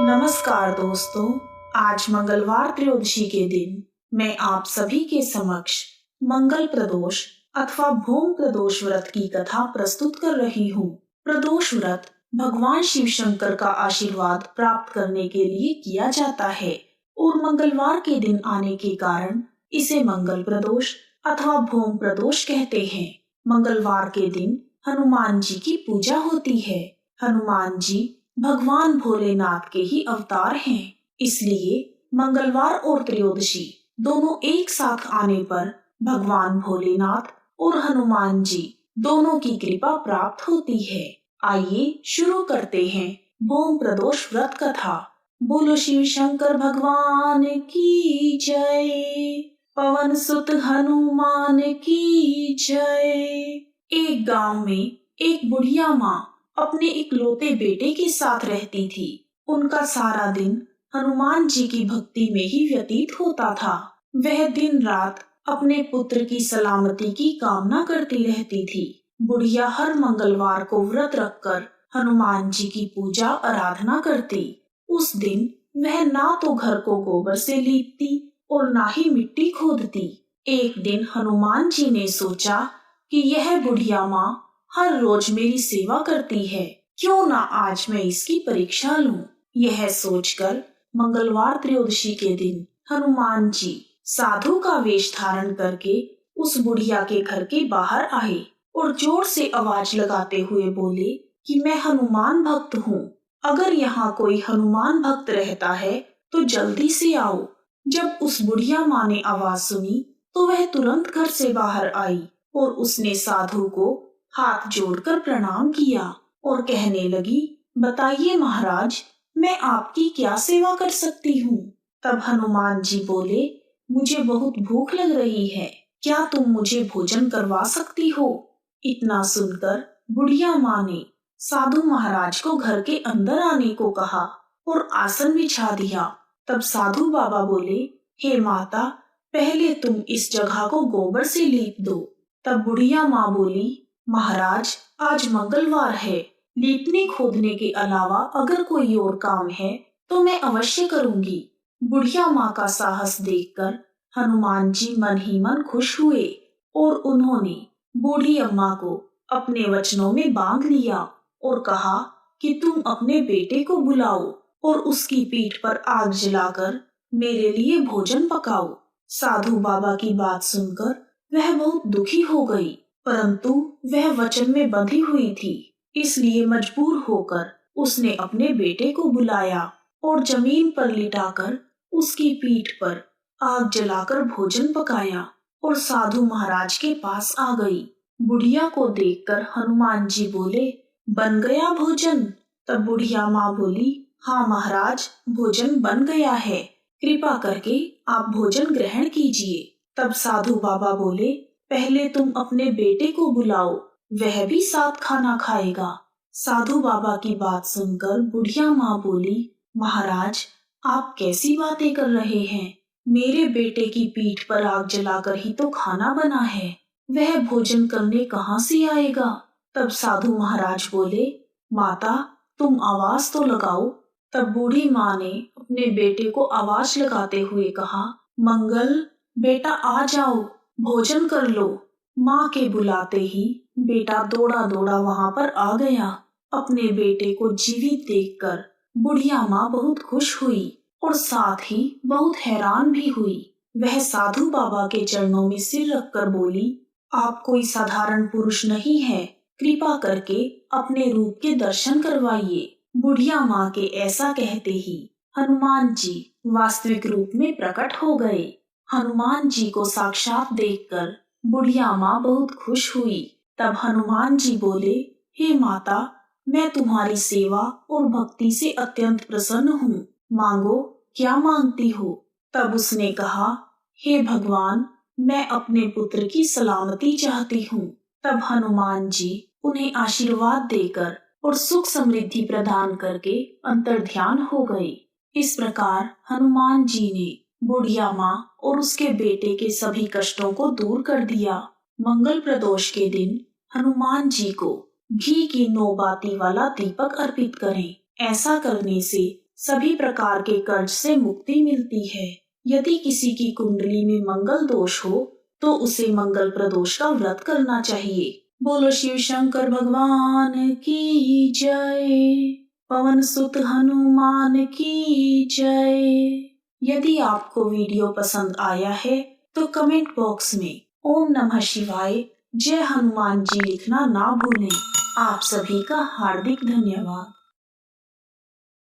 नमस्कार दोस्तों। आज मंगलवार त्रयोदशी के दिन मैं आप सभी के समक्ष मंगल प्रदोष अथवा भूम प्रदोष व्रत की कथा प्रस्तुत कर रही हूँ। प्रदोष व्रत भगवान शिव शंकर का आशीर्वाद प्राप्त करने के लिए किया जाता है और मंगलवार के दिन आने के कारण इसे मंगल प्रदोष अथवा भूम प्रदोष कहते हैं। मंगलवार के दिन हनुमान जी की पूजा होती है। हनुमान जी भगवान भोलेनाथ के ही अवतार हैं, इसलिए मंगलवार और त्रयोदशी दोनों एक साथ आने पर भगवान भोलेनाथ और हनुमान जी दोनों की कृपा प्राप्त होती है। आइए शुरू करते हैं भूम प्रदोष व्रत कथा। बोलो शिव शंकर भगवान की जय, पवन सुत हनुमान की जय। एक गांव में एक बुढ़िया माँ अपने इकलौते बेटे के साथ रहती थी। उनका सारा दिन हनुमान जी की भक्ति में ही व्यतीत होता था। वह दिन रात अपने पुत्र की सलामती की कामना करती रहती थी। बुढ़िया हर मंगलवार को व्रत रखकर हनुमान जी की पूजा आराधना करती। उस दिन वह ना तो घर को गोबर से लीपती और ना ही मिट्टी खोदती। एक दिन हनुमान जी ने सोचा कि यह बुढ़िया माँ हर रोज मेरी सेवा करती है, क्यों ना आज मैं इसकी परीक्षा लूं। यह सोचकर मंगलवार त्रयोदशी के दिन हनुमान जी साधु का वेश धारण करके उस बुढ़िया के घर के बाहर आए और जोर से आवाज लगाते हुए बोले कि मैं हनुमान भक्त हूँ। अगर यहाँ कोई हनुमान भक्त रहता है तो जल्दी से आओ। जब उस बुढ़िया माँ ने आवाज सुनी तो वह तुरंत घर से बाहर आई और उसने साधु को हाथ जोड़कर प्रणाम किया और कहने लगी, बताइए महाराज, मैं आपकी क्या सेवा कर सकती हूँ। तब हनुमान जी बोले, मुझे बहुत भूख लग रही है, क्या तुम मुझे भोजन करवा सकती हो। इतना सुनकर बुढ़िया माँ ने साधु महाराज को घर के अंदर आने को कहा और आसन बिछा दिया। तब साधु बाबा बोले, हे माता, पहले तुम इस जगह को गोबर से लीप दो। तब बुढ़िया माँ बोली, महाराज, आज मंगलवार है, लीपने खोदने के अलावा अगर कोई और काम है तो मैं अवश्य करूंगी। बुढ़िया माँ का साहस देखकर हनुमान जी मन ही मन खुश हुए और उन्होंने बूढ़ी अम्मा को अपने वचनों में बांध लिया और कहा कि तुम अपने बेटे को बुलाओ और उसकी पीठ पर आग जलाकर मेरे लिए भोजन पकाओ। साधु बाबा की बात सुनकर वह बहुत दुखी हो गई, परंतु वह वचन में बंधी हुई थी, इसलिए मजबूर होकर उसने अपने बेटे को बुलाया और जमीन पर लिटाकर उसकी पीठ पर आग जलाकर भोजन पकाया और साधु महाराज के पास आ गई। बुढ़िया को देखकर हनुमान जी बोले, बन गया भोजन। तब बुढ़िया माँ बोली, हाँ महाराज, भोजन बन गया है, कृपा करके आप भोजन ग्रहण कीजिए। तब साधु बाबा बोले, पहले तुम अपने बेटे को बुलाओ, वह भी साथ खाना खाएगा। साधु बाबा की बात सुनकर बुढ़िया माँ बोली, महाराज, आप कैसी बातें कर रहे हैं, मेरे बेटे की पीठ पर आग जलाकर ही तो खाना बना है, वह भोजन करने कहाँ से आएगा। तब साधु महाराज बोले, माता, तुम आवाज तो लगाओ। तब बूढ़ी माँ ने अपने बेटे को आवाज लगाते हुए कहा, मंगल, बेटा आ जाओ, भोजन कर लो। माँ के बुलाते ही बेटा दौड़ा दौड़ा वहाँ पर आ गया। अपने बेटे को जीवित देखकर बुढ़िया माँ बहुत खुश हुई और साथ ही बहुत हैरान भी हुई। वह साधु बाबा के चरणों में सिर रखकर बोली, आप कोई साधारण पुरुष नहीं है, कृपा करके अपने रूप के दर्शन करवाइए। बुढ़िया माँ के ऐसा कहते ही हनुमान जी वास्तविक रूप में प्रकट हो गए। हनुमान जी को साक्षात देखकर बुढ़िया माँ बहुत खुश हुई। तब हनुमान जी बोले, हे माता, मैं तुम्हारी सेवा और भक्ति से अत्यंत प्रसन्न हूँ, मांगो, क्या मांगती हो। तब उसने कहा, हे भगवान, मैं अपने पुत्र की सलामती चाहती हूँ। तब हनुमान जी उन्हें आशीर्वाद देकर और सुख समृद्धि प्रदान करके अंतर्ध्यान हो गए। इस प्रकार हनुमान जी ने बुढ़िया माँ और उसके बेटे के सभी कष्टों को दूर कर दिया। मंगल प्रदोष के दिन हनुमान जी को घी की 9 बाती वाला दीपक अर्पित करें। ऐसा करने से सभी प्रकार के कर्ज से मुक्ति मिलती है। यदि किसी की कुंडली में मंगल दोष हो तो उसे मंगल प्रदोष का व्रत करना चाहिए। बोलो शिव शंकर भगवान की जय, पवन सुत हनुमान की जय। यदि आपको वीडियो पसंद आया है तो कमेंट बॉक्स में ओम नमः शिवाय, जय हनुमान जी लिखना ना भूलें। आप सभी का हार्दिक धन्यवाद।